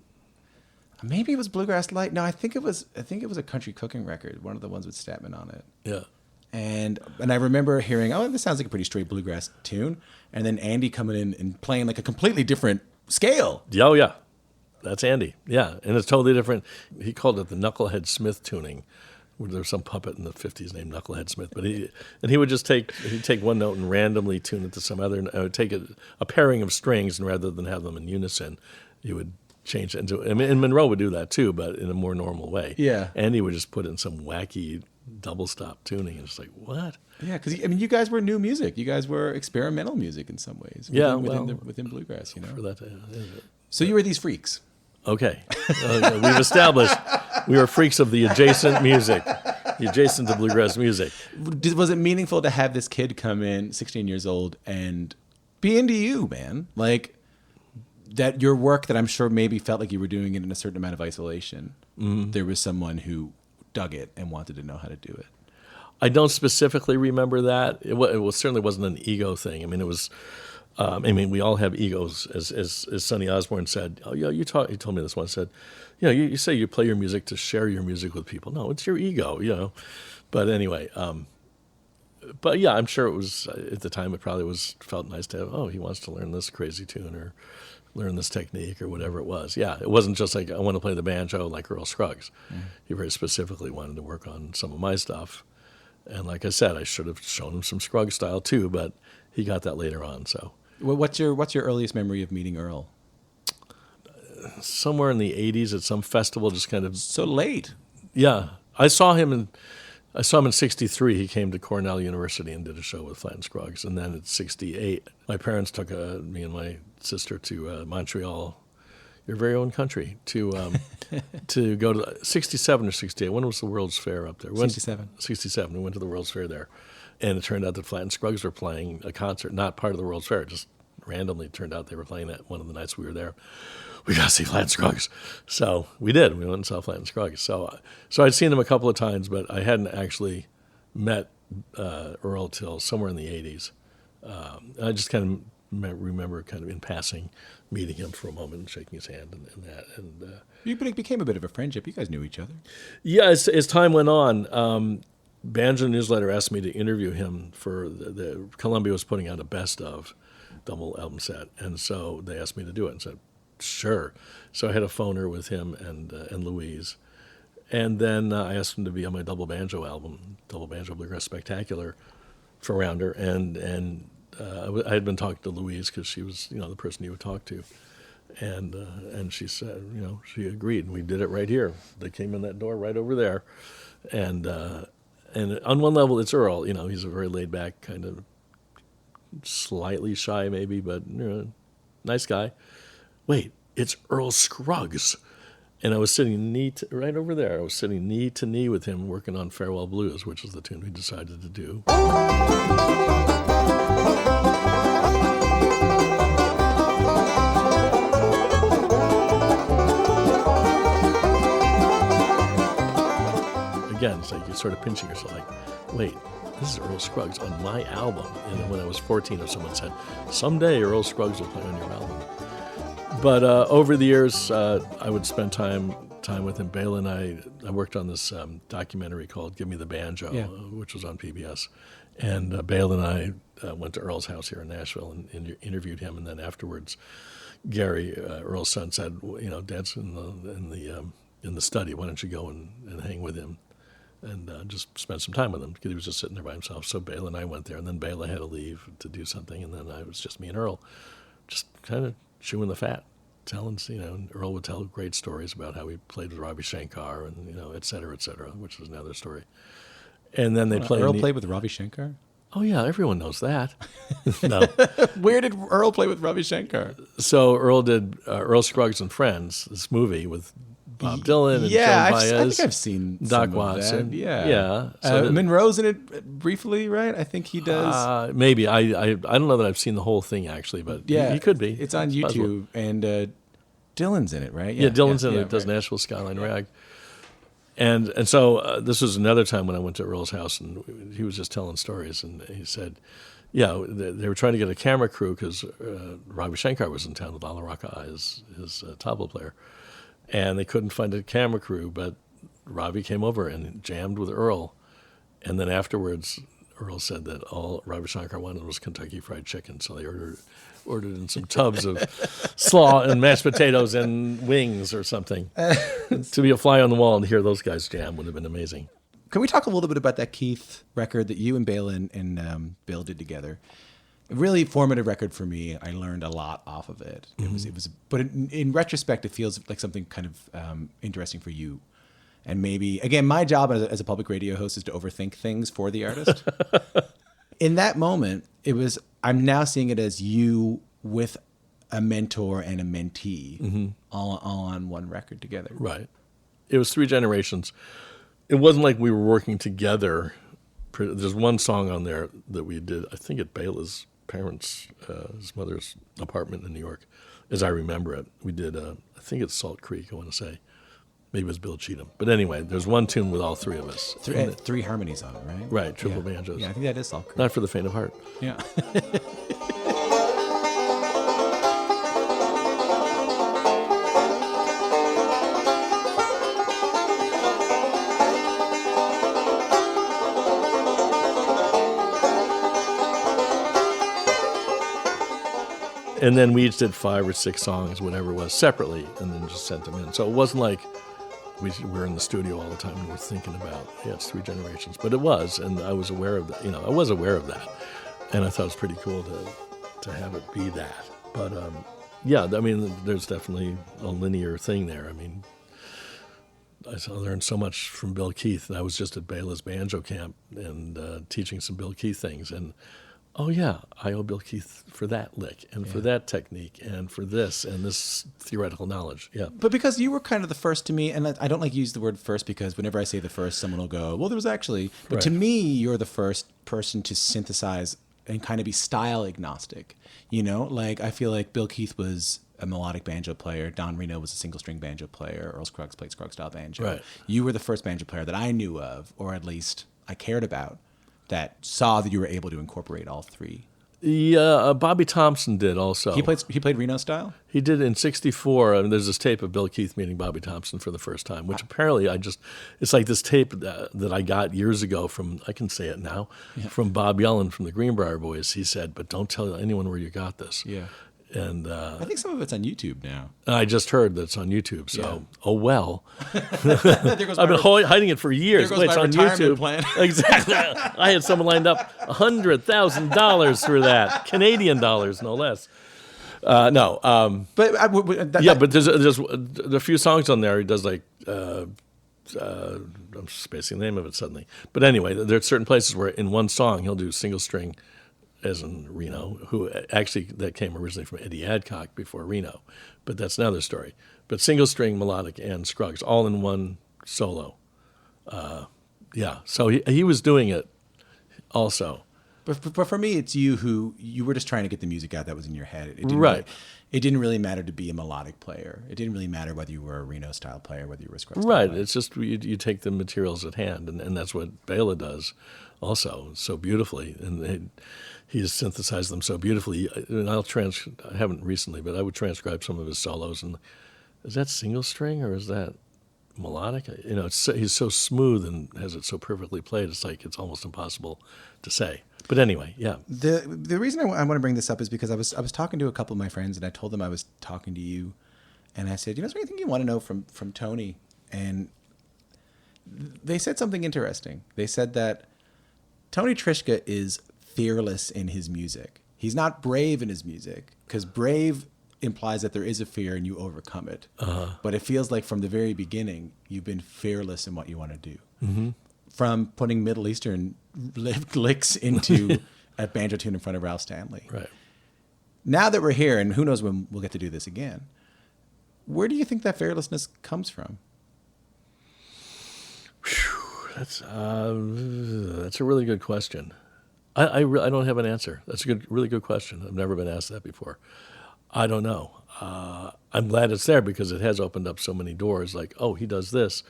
Maybe it was Bluegrass Light. No, I think it was a country cooking record, one of the ones with Statman on it. Yeah. And I remember hearing, oh, this sounds like a pretty straight bluegrass tune. And then Andy coming in and playing like a completely different scale. Oh, yeah. That's Andy. Yeah. And it's totally different. He called it the Knucklehead Smith tuning. There was some puppet in the 50s named Knucklehead Smith. But he would just take one note and randomly tune it to some other. I would take a pairing of strings, and rather than have them in unison, he would change it into, and Monroe would do that too, but in a more normal way. Yeah. And he would just put in some wacky double stop tuning, and it's like, what? Yeah, because you guys were new music. You guys were experimental music in some ways. Within bluegrass, For that, so you were these freaks. Okay. We've established we were freaks of the adjacent music, adjacent to bluegrass music. Was it meaningful to have this kid come in, 16 years old, and be into you, man? Like, that your work that I'm sure maybe felt like you were doing it in a certain amount of isolation, there was someone who dug it and wanted to know how to do it. I don't specifically remember that. It certainly wasn't an ego thing. I mean, it was. We all have egos, as Sonny Osborne said. Oh, yeah, he told me this once. Said, you say you play your music to share your music with people. No, it's your ego, But anyway, but yeah, I'm sure it was at the time. It probably felt nice to have. Oh, he wants to learn this crazy tune or learn this technique or whatever it was. Yeah, it wasn't just like I want to play the banjo like Earl Scruggs. He very specifically wanted to work on some of my stuff. And like I said, I should have shown him some Scruggs style too, but he got that later on. So, what's your earliest memory of meeting Earl? Somewhere in the 80s at some festival, just kind of so late. Yeah, I saw him in '63. He came to Cornell University and did a show with Flatt & Scruggs. And then at '68, my parents took me and my sister to Montreal, your very own country, to go to '67 or '68. When was the World's Fair up there? 67. We went to the World's Fair there. And it turned out that Flatt & Scruggs were playing a concert, not part of the World's Fair. It just randomly turned out they were playing that one of the nights we were there. We got to see Flatt & Scruggs. So we did. We went and saw Flatt & Scruggs. So I'd seen them a couple of times, but I hadn't actually met Earl till somewhere in the 80s. I just kind of remember kind of in passing meeting him for a moment and shaking his hand and that. And you became a bit of a friendship. You guys knew each other. Yeah, as time went on, Banjo Newsletter asked me to interview him for the Columbia was putting out a best of double album set, and so they asked me to do it and said, sure. So I had a phoner with him and Louise. And then I asked him to be on my double banjo album, Double Banjo Bluegrass Spectacular for Rounder. And I had been talking to Louise because she was, the person you would talk to. And she said, she agreed. And we did it right here. They came in that door right over there. And on one level, it's Earl. He's a very laid back, kind of slightly shy maybe, but nice guy. Wait, it's Earl Scruggs. And I was sitting right over there. I was sitting knee to knee with him working on Farewell Blues, which is the tune we decided to do. Again, it's like you're sort of pinching yourself like, wait, this is Earl Scruggs on my album. And then when I was 14 or someone said, someday Earl Scruggs will play on your album. But over the years, I would spend time with him. Bela and I worked on this documentary called Give Me the Banjo, which was on PBS. And Bale and I went to Earl's house here in Nashville and interviewed him. And then afterwards, Gary, Earl's son, said, Dad's in the study. Why don't you go and hang with him and just spend some time with him? Because he was just sitting there by himself. So Bale and I went there. And then Bale had to leave to do something. And then it was just me and Earl, just kind of chewing the fat. And Earl would tell great stories about how he played with Ravi Shankar and, et cetera, which is another story. And then they played. Earl played with Ravi Shankar? Oh, yeah, everyone knows that. No. Where did Earl play with Ravi Shankar? So Earl did Earl Scruggs and Friends, this movie with Bob Dylan and yeah, Joan Baez. I think I've seen Doc some Watson. Of that. Yeah. Yeah. So Monroe's in it briefly, right? I think he does. Maybe. I don't know that I've seen the whole thing, actually, but yeah, he could be. It's on YouTube. And Dylan's in it, right? Yeah, Dylan's in it. Right. Does Nashville Skyline Rag. And so this was another time when I went to Earl's house, and he was just telling stories, and he said, yeah, they were trying to get a camera crew because Ravi Shankar was in town with Lala Raka, his tabla player, and they couldn't find a camera crew, but Ravi came over and jammed with Earl, and then afterwards, Earl said that all Ravi Shankar wanted was Kentucky Fried Chicken, so they ordered in some tubs of slaw and mashed potatoes and wings or something. To be a fly on the wall and hear those guys jam would have been amazing. Can we talk a little bit about that Keith record that you and Bale and Bill did together? A really formative record for me. I learned a lot off of it. It was, but in retrospect, it feels like something kind of interesting for you. And maybe, again, my job as a public radio host is to overthink things for the artist. In that moment, I'm now seeing it as you with a mentor and a mentee all on one record together. Right. It was 3 generations. It wasn't like we were working together. There's one song on there that we did, I think at Bela's parents' his mother's apartment in New York, as I remember it. We did, I think it's Salt Creek, I want to say. Maybe it was Bill Cheatham. But anyway, there's one tune with all 3 of us. Three harmonies on it, right? Right, triple banjos. Yeah, I think that is Salt Creek. Not for the faint of heart. Yeah. And then we each did 5 or 6 songs, whatever it was, separately, and then just sent them in. So it wasn't like we were in the studio all the time and we're thinking about, it's 3 generations. But it was, and I was aware of that. I was aware of that. And I thought it was pretty cool to have it be that. But, yeah, I mean, there's definitely a linear thing there. I mean, I learned so much from Bill Keith. And I was just at Bela's banjo camp and teaching some Bill Keith things. And oh, yeah, I owe Bill Keith for that lick and for that technique and for this and this theoretical knowledge. Yeah. But because you were kind of the first to me, and I don't like to use the word first because whenever I say the first, someone will go, well, there was actually. But Right. to me, you're the first person to synthesize and kind of be style agnostic. Like I feel like Bill Keith was a melodic banjo player. Don Reno was a single string banjo player. Earl Scruggs played Scruggs style banjo. Right. You were the first banjo player that I knew of, or at least I cared about, that saw that you were able to incorporate all 3. Yeah, Bobby Thompson did also. He played Reno style? He did in '64. I mean, there's this tape of Bill Keith meeting Bobby Thompson for the first time, which apparently it's like this tape that I got years ago from, I can say it now, from Bob Yellen from the Greenbrier Boys. He said, but don't tell anyone where you got this. Yeah. And I think some of it's on YouTube now. I just heard that it's on YouTube, so, Yeah. oh well. There goes I've been hiding it for years. There goes Wait, it's my on retirement YouTube. plan. Exactly. I had someone lined up $100,000 for that. Canadian dollars, no less. No. But But there's a few songs on there. He does like, I'm spacing the name of it suddenly. But anyway, there's certain places where in one song he'll do single string, as in Reno, who actually that came originally from Eddie Adcock before Reno, but that's another story. But single string, melodic, and Scruggs all in one solo. So he was doing it also. But for me, it's you were just trying to get the music out that was in your head. It didn't Right. It didn't really matter to be a melodic player. It didn't really matter whether you were a Reno style player, whether you were a Scruggs style Right. player. It's just you take the materials at hand, and that's what Bela does also so beautifully. And he's synthesized them so beautifully. And I haven't recently, but I would transcribe some of his solos. And is that single string or is that melodic? He's so smooth and has it so perfectly played. It's like it's almost impossible to say. But anyway, yeah. The reason I want to bring this up is because I was talking to a couple of my friends, and I told them I was talking to you, and I said, is there anything you want to know from Tony? And they said something interesting. They said that Tony Trischka is fearless in his music. He's not brave in his music, because brave implies that there is a fear and you overcome it. But it feels like from the very beginning, you've been fearless in what you want to do. Mm-hmm. From putting Middle Eastern licks into a banjo tune in front of Ralph Stanley. Right. Now that we're here, and who knows when we'll get to do this again, where do you think that fearlessness comes from? That's a really good question. I don't have an answer. That's a really good question. I've never been asked that before. I don't know. I'm glad it's there because it has opened up so many doors. Like, oh, he does this.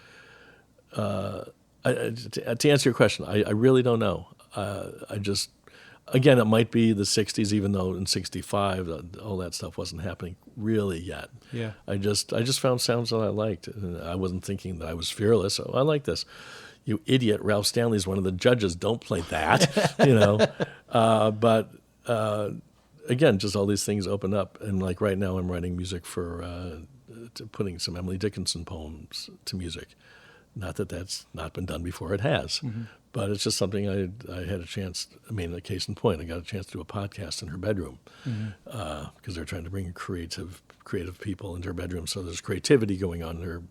To answer your question, I really don't know. Again, it might be the 60s, even though in 65, all that stuff wasn't happening really yet. Yeah. I just found sounds that I liked. And I wasn't thinking that I was fearless. Oh, I like this. You idiot, Ralph Stanley's one of the judges. Don't play that, But again, just all these things open up. And like right now, I'm writing music for putting some Emily Dickinson poems to music. Not that that's not been done before, it has. Mm-hmm. But it's just something I had a chance, a case in point, I got a chance to do a podcast in her bedroom because they're trying to bring creative people into her bedroom. So there's creativity going on in her,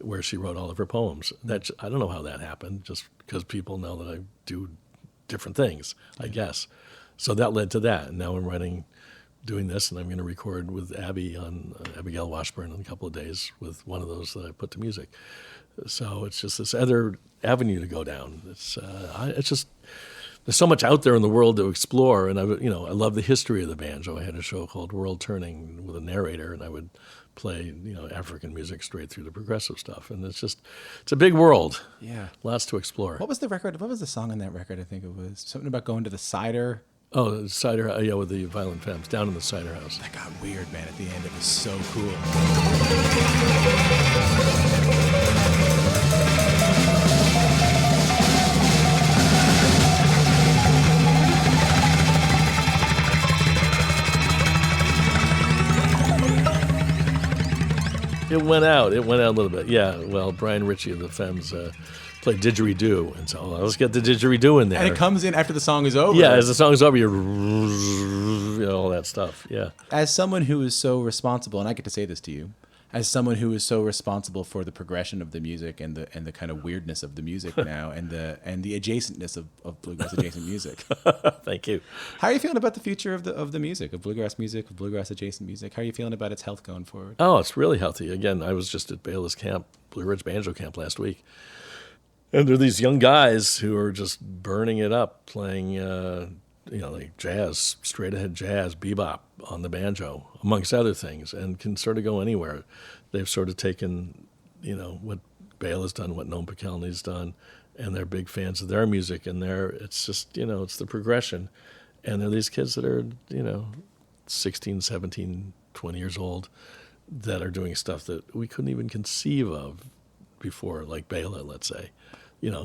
where she wrote all of her poems. I don't know how that happened, just because people know that I do different things, I guess. So that led to that. And now I'm doing this, and I'm going to record with Abigail Washburn in a couple of days with one of those that I put to music. So it's just this other avenue to go down. It's just there's so much out there in the world to explore, and I love the history of the banjo. I had a show called World Turning with a narrator, and I would play African music straight through the progressive stuff, and it's a big world. Yeah, lots to explore. What was the record? What was the song on that record? I think it was something about going to the cider. Oh, the cider, yeah, with the Violent Femmes down in the cider house. That got weird, man. At the end, it was so cool. It went out a little bit. Yeah, well, Brian Ritchie of the Femmes played didgeridoo, and so let's get the didgeridoo in there. And it comes in after the song is over. Yeah, as the song is over, all that stuff. Yeah. As someone who is so responsible, and I get to say this to you, as someone who is so responsible for the progression of the music and the kind of weirdness of the music now, and the adjacentness of bluegrass adjacent music. Thank you. How are you feeling about the future of the music, of bluegrass adjacent music? How are you feeling about its health going forward? Oh, it's really healthy. Again, I was just at Bayless Camp, Blue Ridge Banjo Camp last week. And there are these young guys who are just burning it up, playing, like jazz, straight ahead jazz, bebop on the banjo, amongst other things, and can sort of go anywhere. They've sort of taken, what Bale has done, what Noam Pikelny's done, and they're big fans of their music. And it's just, it's the progression. And there are these kids that are, 16, 17, 20 years old that are doing stuff that we couldn't even conceive of before, like Bela, let's say.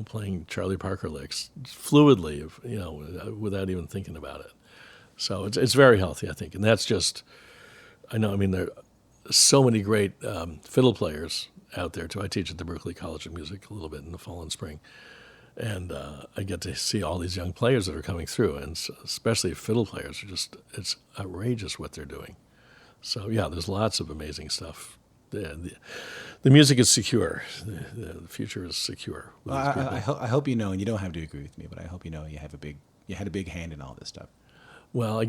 Playing Charlie Parker licks fluidly, without even thinking about it. So it's very healthy, I think. And that's just, there are so many great fiddle players out there, too. I teach at the Berklee College of Music a little bit in the fall and spring. And I get to see all these young players that are coming through, and especially fiddle players it's outrageous what they're doing. So, yeah, there's lots of amazing stuff. The music is secure. The future is secure. I hope you know, and you don't have to agree with me, but I hope you know you had a big hand in all this stuff. Well,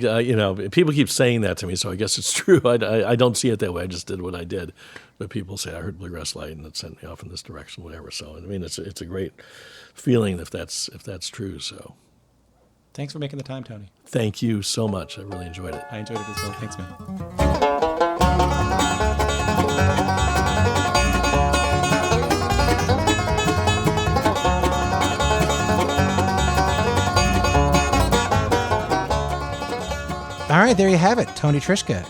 people keep saying that to me, so I guess it's true. I don't see it that way. I just did what I did. But people say, I heard Bluegrass Light, and it sent me off in this direction, whatever. So, it's a great feeling if that's true. So, thanks for making the time, Tony. Thank you so much. I really enjoyed it. I enjoyed it as well. Thanks, man. All right, there you have it, Tony Trischka.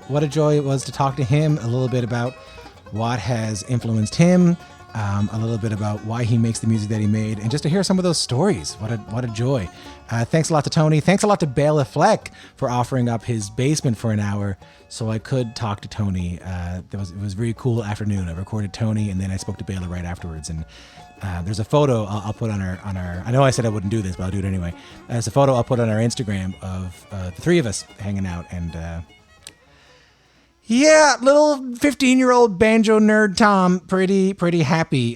What a joy it was to talk to him a little bit about what has influenced him, a little bit about why he makes the music that he made, and just to hear some of those stories. What a joy. Thanks a lot to Tony. Thanks a lot to Bela Fleck for offering up his basement for an hour so I could talk to Tony. It was a very cool afternoon. I recorded Tony, and then I spoke to Bela right afterwards. And there's a photo I'll put on our. I know I said I wouldn't do this, but I'll do it anyway. There's a photo I'll put on our Instagram of the three of us hanging out, and yeah, little 15-year-old banjo nerd Tom, pretty happy.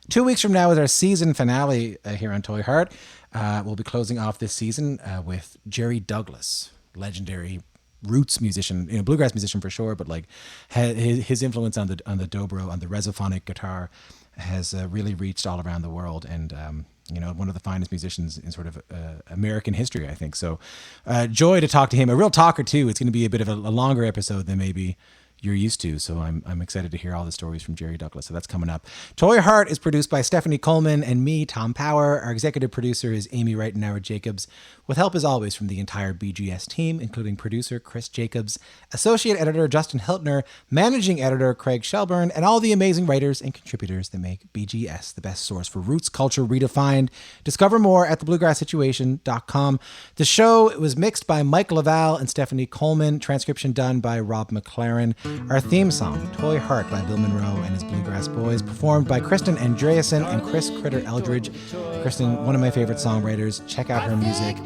2 weeks from now is our season finale here on Toy Heart. We'll be closing off this season with Jerry Douglas, legendary roots musician, bluegrass musician for sure, but like his influence on the dobro, on the resophonic guitar, has really reached all around the world, and one of the finest musicians in sort of American history, I think. So joy to talk to him, a real talker too. It's going to be a bit of a longer episode than maybe you're used to. So I'm excited to hear all the stories from Jerry Douglas. So that's coming up. Toy Heart is produced by Stephanie Coleman and me, Tom Power. Our executive producer is Amy Reitenauer Jacobs, with help as always from the entire BGS team, including producer Chris Jacobs, associate editor Justin Hiltner, managing editor Craig Shelburne, and all the amazing writers and contributors that make BGS the best source for roots culture redefined. Discover more at thebluegrasssituation.com. The show was mixed by Mike Laval and Stephanie Coleman, transcription done by Rob McLaren. Our theme song, Toy Heart by Bill Monroe and his Bluegrass Boys, performed by Kristen Andreasen and Chris Critter Eldridge. Kristen, one of my favorite songwriters. Check out her music.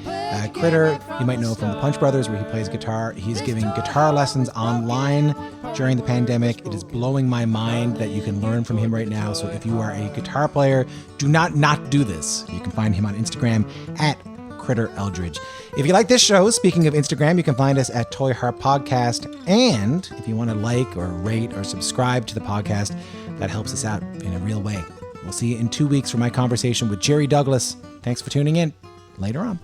Critter, you might know from the Punch Brothers, where he plays guitar. He's giving guitar lessons online during the pandemic. It is blowing my mind that you can learn from him right now. So if you are a guitar player, do not do this. You can find him on Instagram at Critter Eldridge. If you like this show, speaking of Instagram, you can find us at Toy Heart Podcast. And if you want to like or rate or subscribe to the podcast, that helps us out in a real way. We'll see you in 2 weeks for my conversation with Jerry Douglas. Thanks for tuning in. Later on.